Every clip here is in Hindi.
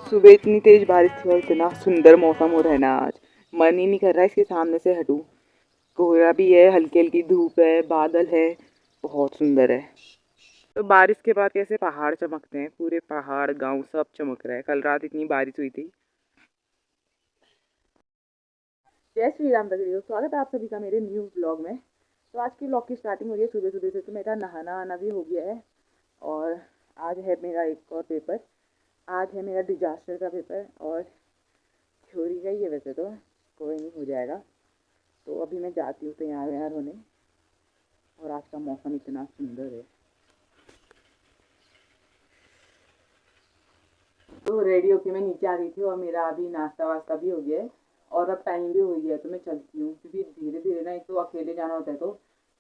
सुबह इतनी तेज बारिश थी और इतना सुंदर मौसम हो रहा है ना आज। मन ही नहीं कर रहा है इसके सामने से हटूं। कोहरा भी है, हल्की हल्की धूप है, बादल है, बहुत सुंदर है। तो बारिश के बाद कैसे पहाड़ चमकते हैं, पूरे पहाड़ गांव सब चमक रहा है। कल रात इतनी बारिश हुई थी। जय श्री राम भगरियो, स्वागत है आप सभी का मेरे न्यू ब्लॉग में। तो आज की ब्लॉग की स्टार्टिंग हो रही है सुबह सुबह से। तो मेरा नहाना आना भी हो गया है और आज है मेरा एक और पेपर। आज है मेरा डिजास्टर का पेपर और थ्योरी का ही है वैसे तो, कोई नहीं हो जाएगा। तो अभी मैं जाती हूँ तैयार व्यार होने। और आज का मौसम इतना सुंदर है। तो रेडी होके मैं नीचे आ गई थी और मेरा अभी नाश्ता वास्ता भी हो गया है और अब टाइम भी हो गया है। तो मैं चलती हूँ क्योंकि धीरे धीरे ना, एक तो अकेले जाना होता है तो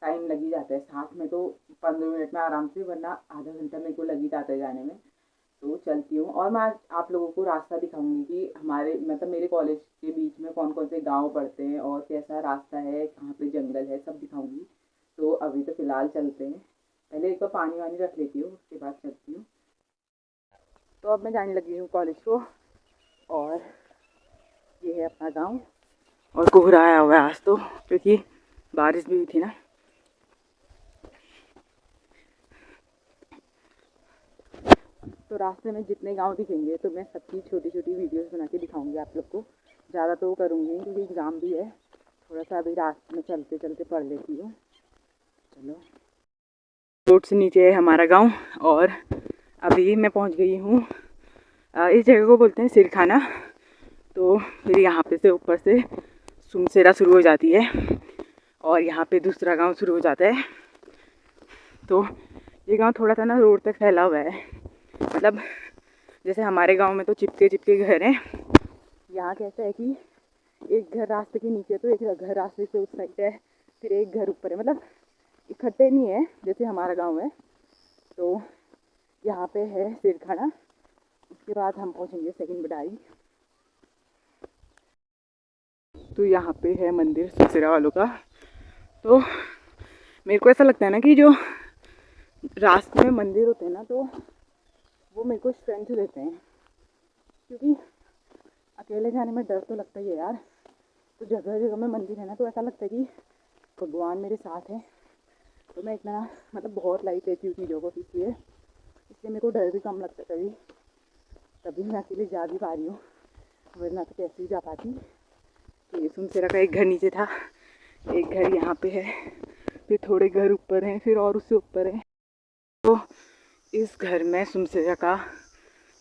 टाइम लग ही जाता है। साथ में तो 15 मिनट में आराम से, वरना आधा घंटा मेरे को लग ही जाता है जाने में। तो चलती हूँ और मैं आज आप लोगों को रास्ता दिखाऊंगी कि हमारे मतलब मेरे कॉलेज के बीच में कौन कौन से गांव पड़ते हैं और कैसा रास्ता है, कहाँ पे जंगल है, सब दिखाऊंगी। तो अभी तो फ़िलहाल चलते हैं। पहले एक बार पानी वानी रख लेती हूँ, उसके बाद चलती हूँ। तो अब मैं जाने लगी हूँ कॉलेज को। और ये है अपना गांव। और कोहरा आया हुआ है आज तो, क्योंकि बारिश भी हुई थी ना। तो रास्ते में जितने गांव दिखेंगे तो मैं सबकी छोटी छोटी वीडियोस बना के दिखाऊंगी आप लोग को। ज़्यादा तो करूँगी क्योंकि एग्ज़ाम भी है। थोड़ा सा अभी रास्ते में चलते चलते पढ़ लेती हूँ। चलो, रोड से नीचे है हमारा गांव और अभी मैं पहुंच गई हूँ। इस जगह को बोलते हैं सिरखाना। तो फिर यहाँ पे से ऊपर से सुमसेरा शुरू हो जाती है और यहाँ पे दूसरा गांव शुरू हो जाता है। तो ये गांव थोड़ा सा ना रोड तक फैला हुआ है। मतलब जैसे हमारे गांव में तो चिपके चिपके घर हैं, यहाँ कैसा है कि एक घर रास्ते के नीचे तो एक घर रास्ते से उस साइड है, फिर एक घर ऊपर है। मतलब इकट्ठे नहीं है जैसे हमारा गांव है। तो यहाँ पे है सिरखाना। उसके बाद हम पहुँचेंगे सेकंड बटाई। तो यहाँ पे है मंदिर सुमसेरा वालों का। तो मेरे को ऐसा लगता है ना कि जो रास्ते में मंदिर होते हैं ना, तो वो मेरे को स्ट्रेंथ देते हैं। क्योंकि अकेले जाने में डर तो लगता ही है यार। तो जगह जगह में मंदिर है ना, तो ऐसा लगता है कि भगवान मेरे साथ है। तो मैं इतना मतलब बहुत लाइट लेती हूँ चीज़ों को, इसलिए मेरे को डर भी कम लगता है कभी। तभी मैं अकेले जा भी पा रही हूँ, वरना तो कैसे ही जा पाती। तो ये सुमसेरा का एक घर नीचे था, एक घर यहाँ पे है, फिर थोड़े घर ऊपर हैं, फिर और उससे ऊपर है। तो इस घर में सुमसेरा का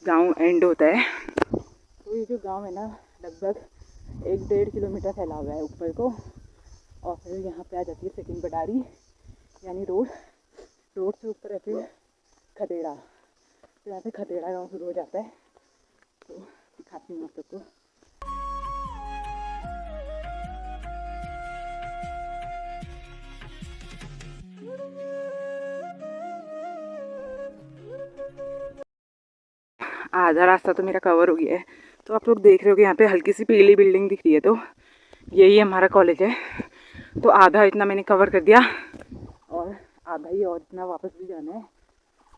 गांव एंड होता है। तो ये जो गांव है ना, लगभग 1-1.5 किलोमीटर फैला हुआ है ऊपर को। और फिर यहाँ पे आ जाती है सेकंड बटारी, यानी रोड। रोड से ऊपर है फिर खदेड़ा। तो यहाँ पे खदेड़ा गांव शुरू हो जाता है। तो दिखाती हूँ आप सबको। आधा रास्ता तो मेरा कवर हो गया है। तो आप लोग देख रहे हो कि यहाँ पे हल्की सी पीली बिल्डिंग दिख रही है, तो यही हमारा कॉलेज है। तो आधा इतना मैंने कवर कर दिया और आधा ही और इतना वापस भी जाना है।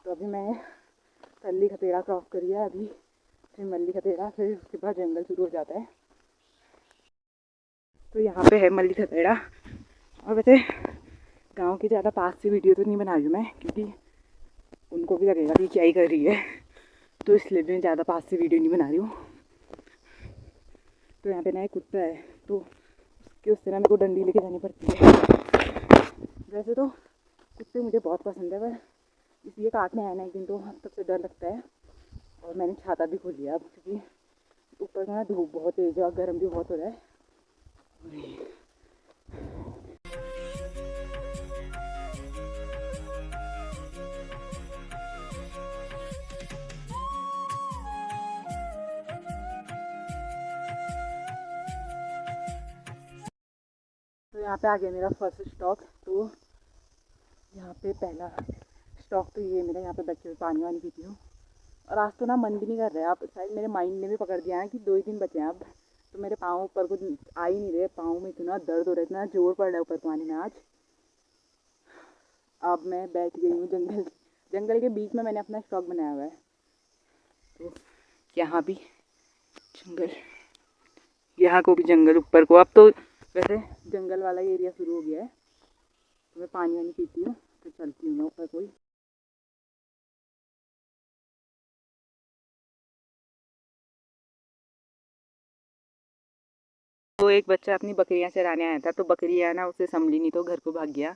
तो अभी मैं कल्ली खतेड़ा क्रॉस करिए अभी, फिर मल्ली खतेड़ा, फिर उसके बाद जंगल शुरू हो जाता है। तो यहाँ पे है मल्ली खतेड़ा। और वैसे गांव के ज़्यादा पास से वीडियो तो नहीं बना रही हूँ मैं, क्योंकि उनको भी लगेगा कि क्या ही कर रही है। तो इसलिए मैं ज़्यादा पास से वीडियो नहीं बना रही हूँ। तो यहाँ पे ना एक कुत्ता है, तो उससे ना मेरे को डंडी लेके जानी पड़ती है। वैसे तो कुत्ते मुझे बहुत पसंद है, पर इसलिए काटने आया ना एक दिन तो तब से डर लगता है। और मैंने छाता भी खोल लिया अब, क्योंकि ऊपर का ना धूप बहुत तेज है और गर्म भी बहुत हो रहा है। तो यहाँ पे आ गया मेरा फर्स्ट स्टॉप। तो यहाँ पे पहला स्टॉप तो ये मेरा, यहाँ पे बैठ के पानी वानी पीती हूँ। और आज तो ना मन भी नहीं कर रहा है। अब शायद मेरे माइंड ने भी पकड़ दिया है कि 2 ही दिन बचे हैं अब। तो मेरे पाँव ऊपर कुछ आ ही नहीं रहे, पाँव में इतना दर्द हो रहा है, इतना जोर पड़ रहा है ऊपर पानी में आज। अब मैं बैठ गई हूँ जंगल के बीच में। मैंने अपना स्टॉक बनाया हुआ है। तो यहाँ भी जंगल, यहाँ को भी जंगल ऊपर को। अब तो वैसे जंगल वाला एरिया शुरू हो गया है। तो मैं पानी वानी पीती हूँ तो चलती हूँ मैं ऊपर कोई। वो एक बच्चा अपनी बकरियाँ चराने आया था, तो बकरियाँ ना उसे संभली नहीं तो घर को भाग गया।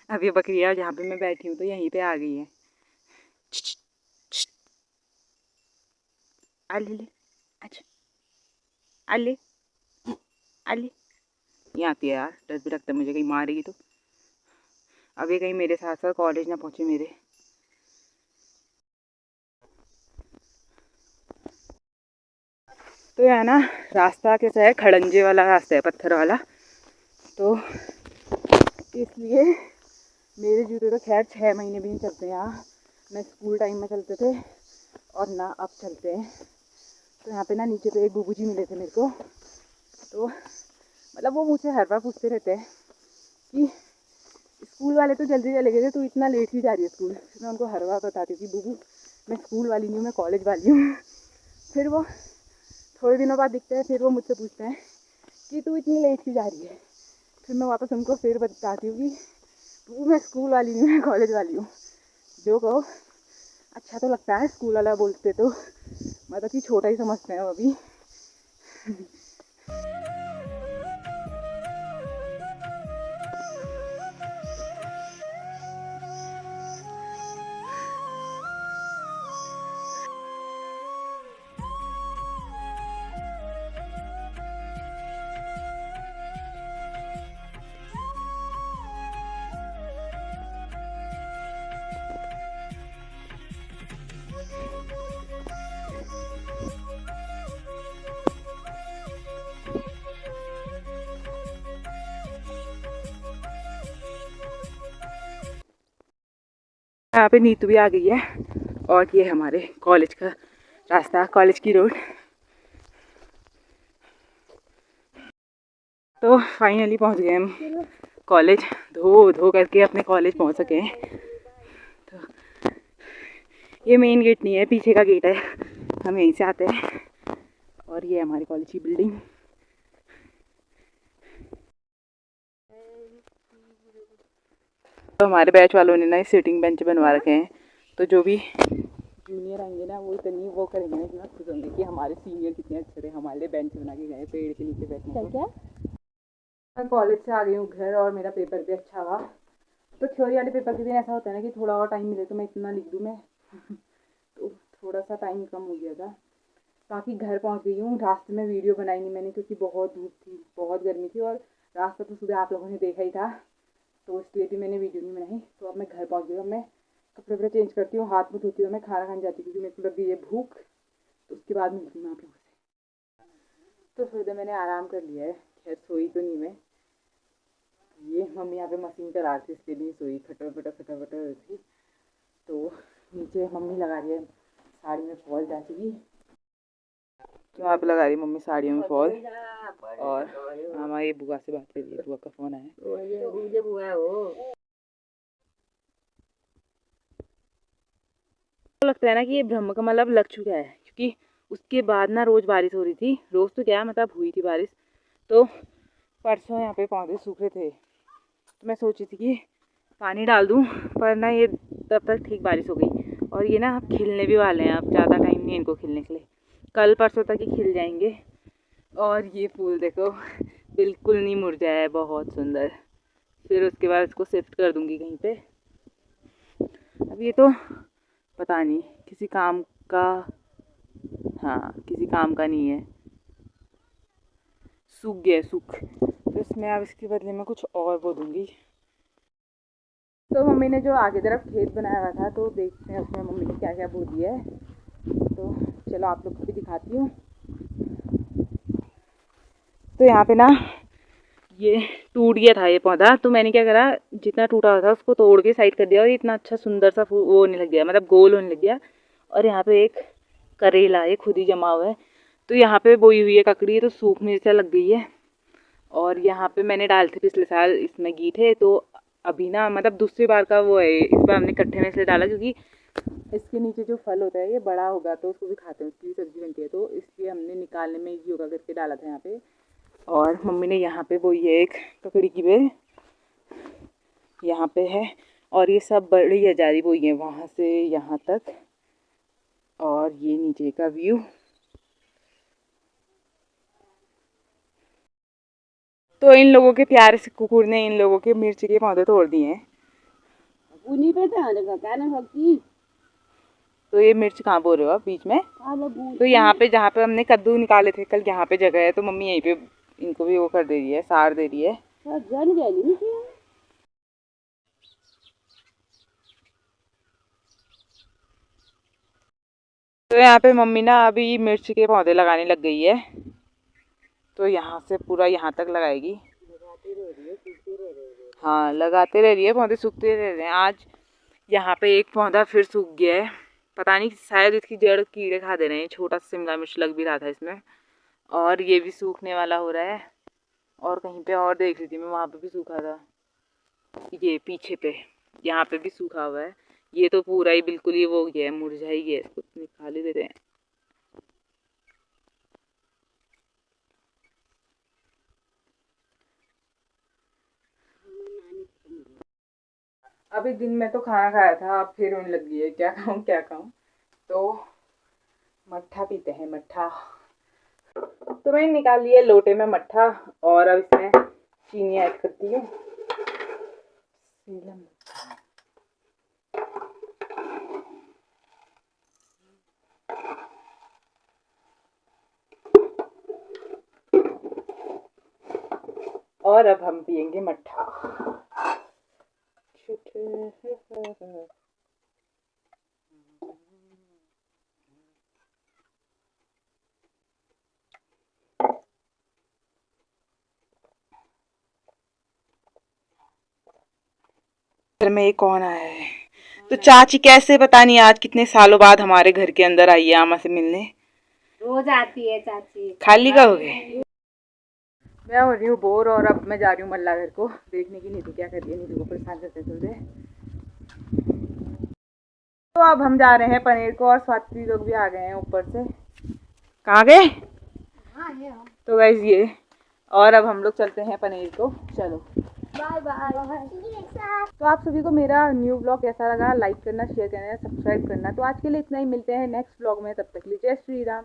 अब ये बकरियाँ जहाँ पे मैं बैठी हूँ तो यहीं पे आ गई हैं। आले ले, अच्छा आले आले, ये आती है यार, डर भी लगता है मुझे कहीं मारेगी तो। अब ये कहीं मेरे साथ साथ कॉलेज ना पहुँचे मेरे। तो यहाँ ना रास्ता कैसा है, खड़ंजे वाला रास्ता है, पत्थर वाला। तो इसलिए मेरे जूते तो खैर 6 महीने भी नहीं चलते यहाँ। मैं स्कूल टाइम में चलते थे और ना अब चलते हैं। तो यहाँ पे ना नीचे पे एक बुबू जी मिले थे मेरे को। तो मतलब वो मुझसे हर बार पूछते रहते हैं कि स्कूल वाले तो जल्दी चले गए थे, तो इतना लेट ही जा रही है स्कूल। मैं उनको हर बार बताती हूँ कि बुबू मैं स्कूल वाली नहीं हूँ, मैं कॉलेज वाली हूँ। फिर वो थोड़े दिनों बाद दिखते हैं, फिर वो मुझसे पूछते हैं कि तू इतनी लेट क्यों जा रही है। फिर मैं वापस उनको फिर बताती हूँ कि वो मैं स्कूल वाली नहीं हूँ, मैं कॉलेज वाली हूँ। जो कहो अच्छा तो लगता है, स्कूल वाला बोलते तो मतलब कि छोटा ही समझते हैं वो अभी। यहाँ पे नीतू भी आ गई है और ये हमारे कॉलेज का रास्ता, कॉलेज की रोड। तो फाइनली पहुँच गए हम कॉलेज, धो धो करके अपने कॉलेज पहुँच सके हैं। तो ये मेन गेट नहीं है, पीछे का गेट है, हम यहीं से आते हैं। और ये हमारी कॉलेज की बिल्डिंग। तो हमारे बैच वालों ने ना सिटिंग बेंच बनवा रखे हैं। तो जो भी जूनियर आएंगे ना वो इतनी वो करेंगे ना, इतना खुश होंगे कि हमारे सीनियर कितने अच्छे थे, हमारे लिए बेंच बना के गए पेड़ के नीचे बैठने को। मैं कॉलेज से आ गई हूँ घर और मेरा पेपर भी अच्छा हुआ। तो थ्योरी वाले पेपर के दिन ऐसा होता है ना कि थोड़ा और टाइम मिले तो मैं इतना लिख दूँ मैं। तो थोड़ा सा टाइम कम हो गया था। बाकी घर पहुँच गई हूँ। रास्ते में वीडियो बनाई नहीं मैंने क्योंकि बहुत धूप थी, बहुत गर्मी थी, और रास्ता तो सुबह आप लोगों ने देखा ही था, तो इसलिए भी मैंने वीडियो नहीं बनाई। तो अब मैं घर पहुँच गई हूँ। मैं कपड़े वपड़े चेंज करती हूँ, हाथ मुँह धोती हूँ, मैं खाना खाने जाती हूँ क्योंकि मेरे को लग गई है भूख। तो उसके बाद मिलती हूँ मैं आप लोगों से। तो थोड़ी देर मैंने आराम कर लिया है, खैर सोई तो नहीं मैं। ये मम्मी यहाँ पे मशीन चला रही थी इसलिए नहीं सोई, खटर खटर रही थी। तो नीचे मम्मी लगा रही है साड़ी में फॉल चाची की। तो वहाँ पे लगा रही मम्मी साड़ियों में फॉल। और हमारी बुआ से बात कर रही है, बुआ का फोन आया। तो लगता है ना कि ये ब्रह्म का मतलब लग चुका है, क्योंकि उसके बाद ना रोज़ बारिश हो रही थी। रोज़ तो क्या मतलब हुई थी बारिश। तो परसों यहाँ पे पौधे सूखे थे, तो मैं सोची थी कि पानी डाल दूँ, पर ना ये तब तक ठीक बारिश हो गई। और ये ना अब खिलने भी वाले हैं, अब ज़्यादा टाइम नहीं है इनको खिलने के लिए, कल परसों तक ही खिल जाएंगे। और ये फूल देखो बिल्कुल नहीं मुरझाया है, बहुत सुंदर। फिर उसके बाद इसको शिफ्ट कर दूँगी कहीं पे। अब ये तो पता नहीं किसी काम का, हाँ किसी काम का नहीं है, सूख गया सूख। तो इसमें अब इसके बदले में कुछ और बो दूँगी। तो मम्मी ने जो आगे तरफ खेत बनाया हुआ था, तो देखते हैं उसमें मम्मी ने क्या क्या बो दिया है। तो चलो आप लोग को भी दिखाती हूँ। तो यहाँ पे ना ये टूट गया था ये पौधा, तो मैंने क्या करा, जितना टूटा हुआ था उसको तोड़ के साइड कर दिया और इतना अच्छा सुंदर सा वो होने लग गया, मतलब गोल होने लग गया। और यहाँ पे एक करेला ये खुद ही जमा हुआ है। तो यहाँ पे बोई हुई है ककड़ी, तो सूखने से लग गई है। और यहाँ पे मैंने डाले थे पिछले साल इसमें गीठे, तो अभी ना मतलब दूसरी बार का वो है, इस बार हमने कट्ठे में से डाला क्योंकि इसके नीचे जो फल होता है ये बड़ा होगा तो उसको भी खाते हैं, उसकी भी सब्जी बनती है, तो इसलिए हमने निकालने में इजी होगा करके डाला था यहाँ पे। और मम्मी ने यहाँ पे बोई है एक ककड़ी की बेल, यहाँ पे है, और ये सब बड़ी हजारी बोई है वहाँ से यहाँ तक। और ये नीचे का व्यू। तो इन लोगों के प्यार से कुकुर ने इन लोगों के मिर्च के पौधे तोड़ दिए हैं। तो ये मिर्च कहाँ बोल रहे हो आप बीच में? तो यहाँ पे जहाँ पे हमने कद्दू निकाले थे कल, यहाँ पे जगह है तो मम्मी यहीं पे इनको भी वो कर दे रही है, सार दे रही है। तो यहाँ पे मम्मी ना अभी मिर्च के पौधे लगाने लग गई है, तो यहाँ से पूरा यहाँ तक लगाएगी। हाँ लगाते रह रही है, पौधे सूखते रह रहे हैं। आज यहाँ पे एक पौधा फिर सूख गया है, पता नहीं शायद इसकी जड़ कीड़े खा दे रहे हैं। छोटा सा शिमला मिर्च लग भी रहा था इसमें, और ये भी सूखने वाला हो रहा है। और कहीं पे और देख रही थी मैं, वहाँ पे भी सूखा था, ये पीछे पे यहाँ पे भी सूखा हुआ है। ये तो पूरा ही बिल्कुल ही वो हो गया है, मुरझा ही गया है, इसको निकाल ही देते हैं। अभी दिन में तो खाना खाया था, अब फिर होने लगी है, क्या खाऊं क्या खाऊं। तो मट्ठा पीते हैं, मट्ठा। तो मैंने निकाल लिया लोटे में मट्ठा, और अब इसमें चीनी ऐड करती हूँ। और अब हम पियेंगे मट्ठा। घर में एक कौन आया है? तो चाची कैसे पता नहीं आज कितने सालों बाद हमारे घर के अंदर आई है आमा से मिलने। रोज आती है चाची। खाली का हो गए। मैं हो रही हूँ बोर, और अब मैं जा रही हूँ मल्ला घर को देखने की नीतू क्या कर रही है, नीतू को परेशान करते चलते। तो अब हम जा रहे हैं पनीर को, और स्वाति लोग भी आ गए हैं ऊपर से। कहाँ गए? तो गाइस ये, और अब हम लोग चलते हैं पनीर को, चलो बाय बाय। तो आप सभी को मेरा न्यू ब्लॉग कैसा लगा, लाइक करना, शेयर करना, सब्सक्राइब करना। तो आज के लिए इतना ही, मिलते हैं नेक्स्ट ब्लॉग में, तब तक के लिए जय श्री राम।